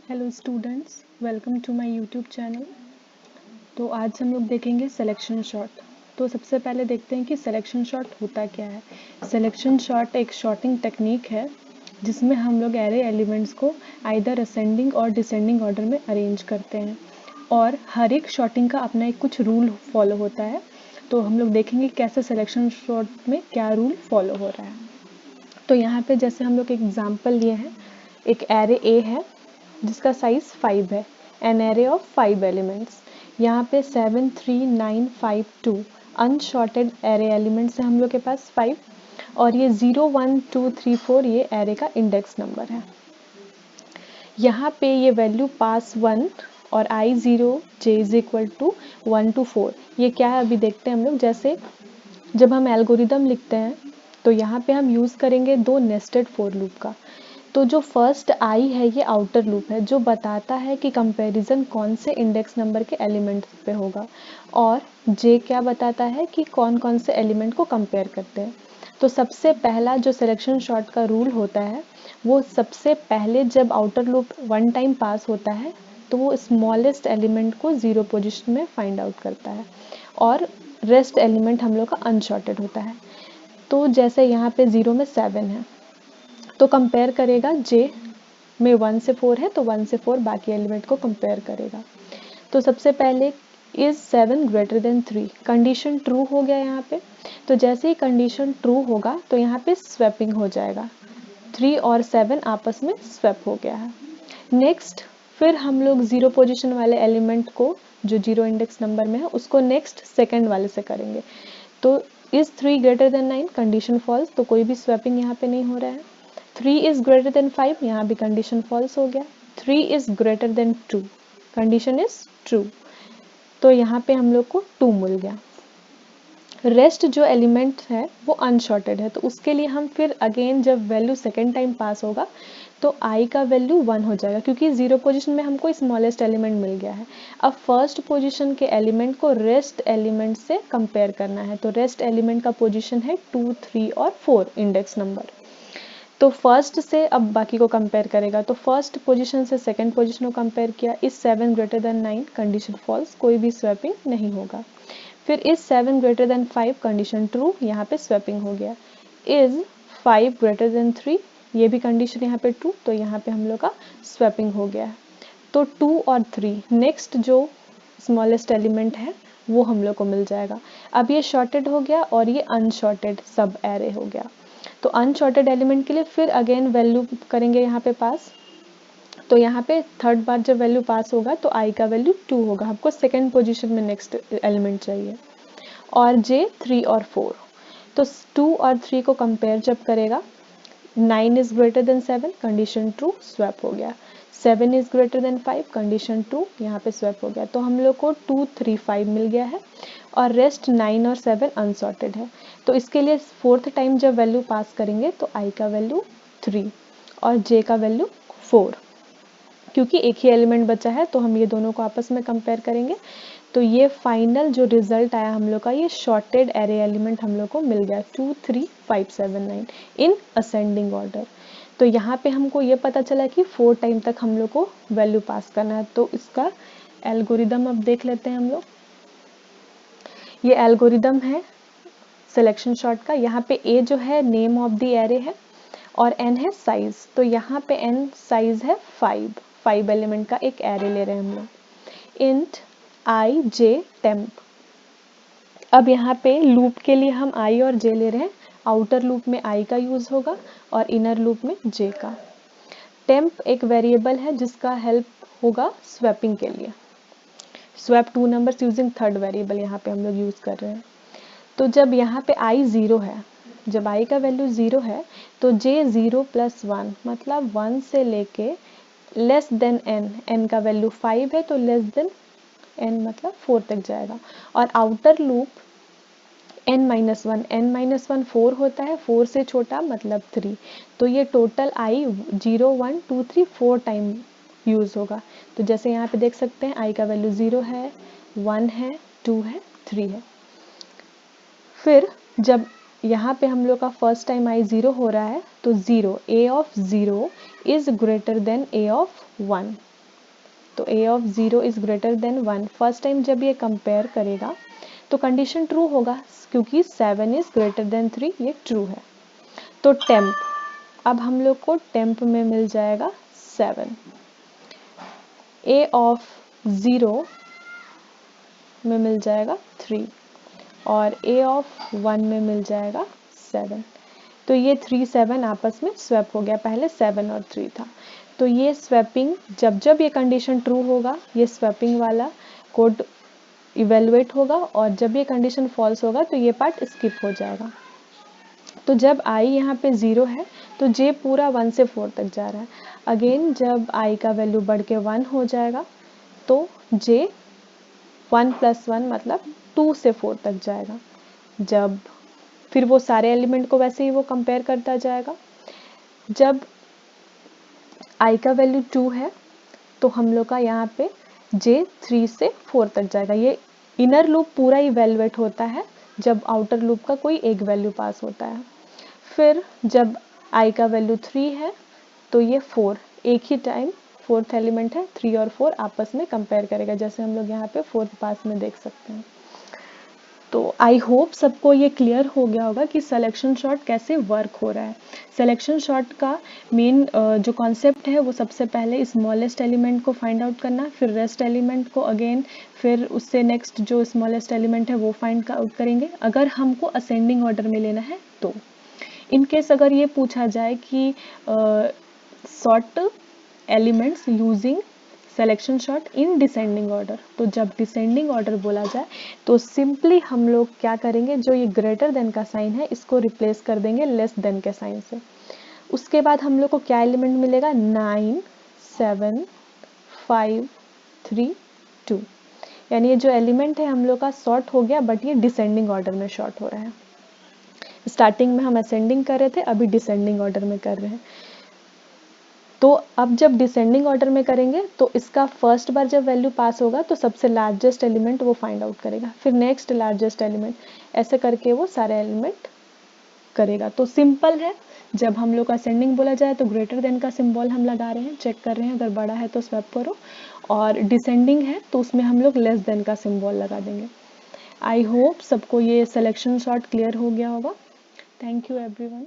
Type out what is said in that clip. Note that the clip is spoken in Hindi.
Hello students, welcome to my YouTube channel. तो आज हम लोग देखेंगे सिलेक्शन शॉर्ट। तो सबसे पहले देखते हैं कि सिलेक्शन शॉर्ट होता क्या है। सिलेक्शन शॉर्ट एक शॉर्टिंग टेक्निक है जिसमें हम लोग एरे एलिमेंट्स को आइदर असेंडिंग और डिसेंडिंग ऑर्डर में अरेंज करते हैं और हर एक शॉर्टिंग का अपना एक कुछ रूल फॉलो होता है। तो हम लोग देखेंगे कैसे सिलेक्शन शॉर्ट में क्या रूल फॉलो हो रहा है। तो यहाँ पे जैसे हम लोग एक एग्जाम्पल लिए हैं, एक एरे ए है जिसका साइज 5 है, एन एरे ऑफ 5 एलिमेंट्स। यहाँ पे 7 3 9 5 2 अनशॉर्टेड एरे एलिमेंट्स है हम लोग के पास 5, और ये 0 1 2 3 4 ये एरे का इंडेक्स नंबर है। यहाँ पे ये वैल्यू पास 1 और i0 j is equal to 1 to 4, ये क्या है अभी देखते हैं हम लोग। जैसे जब हम एल्गोरिदम लिखते हैं तो यहाँ पे हम यूज़ करेंगे दो नेस्टेड फॉर लूप का। तो जो फर्स्ट आई है ये आउटर लूप है जो बताता है कि कंपैरिजन कौन से इंडेक्स नंबर के एलिमेंट पे होगा, और जे क्या बताता है कि कौन कौन से एलिमेंट को कंपेयर करते हैं। तो सबसे पहला जो सिलेक्शन शॉर्ट का रूल होता है वो सबसे पहले जब आउटर लूप 1 टाइम पास होता है तो वो स्मॉलेस्ट एलिमेंट को 0 पोजिशन में फाइंड आउट करता है और रेस्ट एलिमेंट हम लोग का अनशॉर्टेड होता है। तो जैसे यहाँ पे 0 में 7 है तो कंपेयर करेगा जे में 1 से 4 है तो 1 से 4 बाकी एलिमेंट को कंपेयर करेगा। तो सबसे पहले is 7 greater than 3, condition true हो गया यहाँ पे। तो जैसे ही कंडीशन ट्रू होगा तो यहाँ पे स्वैपिंग हो जाएगा, 3 और 7 आपस में स्वैप हो गया है। नेक्स्ट फिर हम लोग 0 पोजिशन वाले एलिमेंट को जो 0 इंडेक्स नंबर में है उसको नेक्स्ट सेकेंड वाले से करेंगे। तो is 3 greater than 9, condition false, तो कोई भी स्वैपिंग यहाँ पे नहीं हो रहा है। 3 इज ग्रेटर देन 5, यहाँ भी कंडीशन फॉल्स हो गया। 3 is greater then 2, condition is true, तो यहाँ पे हम लोग को 2 मिल गया। रेस्ट जो एलिमेंट है वो अनशॉर्टेड है, तो उसके लिए हम फिर अगेन जब वैल्यू सेकेंड टाइम पास होगा तो आई का वैल्यू 1 हो जाएगा क्योंकि 0 पोजीशन में हमको स्मॉलेस्ट एलिमेंट मिल गया है। अब फर्स्ट पोजीशन के एलिमेंट को रेस्ट एलिमेंट से कंपेयर करना है, तो रेस्ट एलिमेंट का पोजीशन है 2 3 और 4 इंडेक्स नंबर। तो फर्स्ट से अब बाकी को कंपेयर करेगा, तो फर्स्ट पोजीशन से सेकंड पोजीशन को कंपेयर किया, इस 7 ग्रेटर देन 9, कंडीशन फॉल्स, कोई भी स्वैपिंग नहीं होगा। फिर is 7 greater than 5, condition true, यहाँ पे स्वैपिंग हो गया। इज 5 ग्रेटर देन 3, ये भी कंडीशन यहाँ पे ट्रू, तो यहाँ पे हम लोग का स्वैपिंग हो गया है। तो 2 और 3 नेक्स्ट जो स्मॉलेस्ट एलिमेंट है वो हम लोग को मिल जाएगा। अब ये शॉर्टेड हो गया और ये अनशॉर्टेड सब एरे हो गया। तो अनशॉर्टेड एलिमेंट के लिए फिर अगेन वैल्यू करेंगे यहाँ पे पास। तो यहाँ पे थर्ड बार जब वैल्यू पास होगा तो आई का वैल्यू 2 होगा, हमको सेकेंड पोजीशन में नेक्स्ट एलिमेंट चाहिए, और जे 3 और 4। तो 2 और 3 को कंपेयर जब करेगा, 9 is greater then 7, condition true, swap हो गया। 7 is greater then 5, condition true, यहाँ पे स्वैप हो गया। तो हम लोग को 2 3 5 मिल गया है और रेस्ट 9 और 7 अनसॉर्टेड है। तो इसके लिए फोर्थ टाइम जब वैल्यू पास करेंगे तो आई का वैल्यू 3 और जे का वैल्यू 4, क्योंकि एक ही एलिमेंट बचा है तो हम ये दोनों को आपस में कंपेयर करेंगे। तो ये फाइनल जो रिजल्ट आया हम लोग का, ये शॉर्टेड एरे एलिमेंट हम लोग को मिल गया 2 3 5 7 9 इन असेंडिंग ऑर्डर। तो यहाँ पे हमको ये पता चला कि 4 टाइम तक हम लोग को वैल्यू पास करना है। तो इसका एल्गोरिदम अब देख लेते हैं हम लोग। ये एल्गोरिदम है सिलेक्शन शॉर्ट का। यहाँ पे ए जो है नेम ऑफ द एरे है और एन है साइज। तो यहाँ पे एन साइज है 5 एलिमेंट का एक एरे ले रहे हैं हम लोग। इंट आई जे टेम्प। अब यहाँ पे लूप के लिए हम आई और जे ले रहे हैं, आउटर लूप में आई का यूज होगा और इनर लूप में जे का। टेम्प एक वेरिएबल है जिसका हेल्प होगा स्वैपिंग के लिए। Swap 2 numbers using third variable यहाँ पे हम लोग यूज कर रहे हैं। तो जब यहाँ पे आई 0 है, जब आई का वैल्यू 0 है तो जे 0 + 1 मतलब 1 से लेके लेस देन एन, एन का वैल्यू 5 है तो लेस देन एन मतलब 4 तक जाएगा। और आउटर लूप n-1, n-1 4 होता है, 4 से छोटा मतलब 3, तो ये टोटल आई 0 1 2 3 4 टाइम यूज होगा। तो जैसे यहाँ पे देख सकते हैं आई का वैल्यू 0 है, 1 है, 2 है, 3 है। फिर जब यहाँ पे हम लोग का फर्स्ट टाइम आई 0 हो रहा है तो 0 a of 0 is greater than a of 1, तो a of 0 is greater than 1। First time जब ये कंपेयर करेगा तो कंडीशन ट्रू होगा क्योंकि 7 इज ग्रेटर देन 3, ये ट्रू है। तो टेम्प, अब हम लोग को टेम्प में मिल जाएगा 7। a ऑफ 0 में मिल जाएगा 3 और a ऑफ 1 में मिल जाएगा 7। तो ये 3 7 आपस में स्वैप हो गया, पहले 7 और 3 था। तो ये स्वैपिंग जब जब ये कंडीशन ट्रू होगा ये स्वैपिंग वाला कोड इवेलुएट होगा और जब ये कंडीशन फॉल्स होगा तो ये पार्ट स्किप हो जाएगा। तो जब i यहाँ पे 0 है तो j पूरा 1 से 4 तक जा रहा है। अगेन जब i का वैल्यू बढ़ के 1 हो जाएगा तो j 1 + 1 मतलब 2 से 4 तक जाएगा। जब फिर वो सारे एलिमेंट को वैसे ही वो कंपेयर करता जाएगा। जब i का वैल्यू 2 है तो हम लोग का यहाँ पे j 3 से 4 तक जाएगा। ये इनर लूप पूरा इवेलुएट होता है जब आउटर लूप का कोई एक वैल्यू पास होता है। फिर जब i का वैल्यू 3 है तो ये 4 एक ही टाइम फोर्थ एलिमेंट है 3 और 4 आपस में कंपेयर करेगा, जैसे हम लोग यहाँ पे फोर्थ पास में देख सकते हैं। तो आई होप सबको ये क्लियर हो गया होगा कि सिलेक्शन शॉर्ट कैसे वर्क हो रहा है। सिलेक्शन शॉर्ट का मेन जो कॉन्सेप्ट है वो सबसे पहले स्मॉलेस्ट एलिमेंट को फाइंड आउट करना, फिर रेस्ट एलिमेंट को अगेन, फिर उससे नेक्स्ट जो स्मॉलेस्ट एलिमेंट है वो फाइंड आउट करेंगे अगर हमको असेंडिंग ऑर्डर में लेना है तो। इन केस अगर ये पूछा जाए कि sort elements using selection short in descending order, तो जब डिसेंडिंग ऑर्डर बोला जाए तो सिंपली हम लोग क्या करेंगे, जो ये ग्रेटर देन का साइन है इसको रिप्लेस कर देंगे लेस देन के साइन से। उसके बाद हम लोग को क्या एलिमेंट मिलेगा, 9 7 5 3 2, यानी ये जो एलिमेंट है हम लोग का शॉर्ट हो गया, बट ये डिसेंडिंग ऑर्डर में शॉर्ट हो रहा है। स्टार्टिंग में हम असेंडिंग कर रहे थे, अभी डिसेंडिंग ऑर्डर में कर रहे हैं। तो अब जब डिसेंडिंग ऑर्डर में करेंगे तो इसका फर्स्ट बार जब वैल्यू पास होगा तो सबसे लार्जेस्ट एलिमेंट वो फाइंड आउट करेगा, फिर नेक्स्ट लार्जेस्ट एलिमेंट, ऐसे करके वो सारे एलिमेंट करेगा। तो सिंपल है, जब हम लोग असेंडिंग बोला जाए तो ग्रेटर देन का सिंबल हम लगा रहे हैं, चेक कर रहे हैं, अगर बड़ा है तो स्वैप करो, और डिसेंडिंग है तो उसमें हम लोग लेस देन का सिंबल लगा देंगे। आई होप सबको ये सिलेक्शन शॉर्ट क्लियर हो गया होगा। Thank you everyone.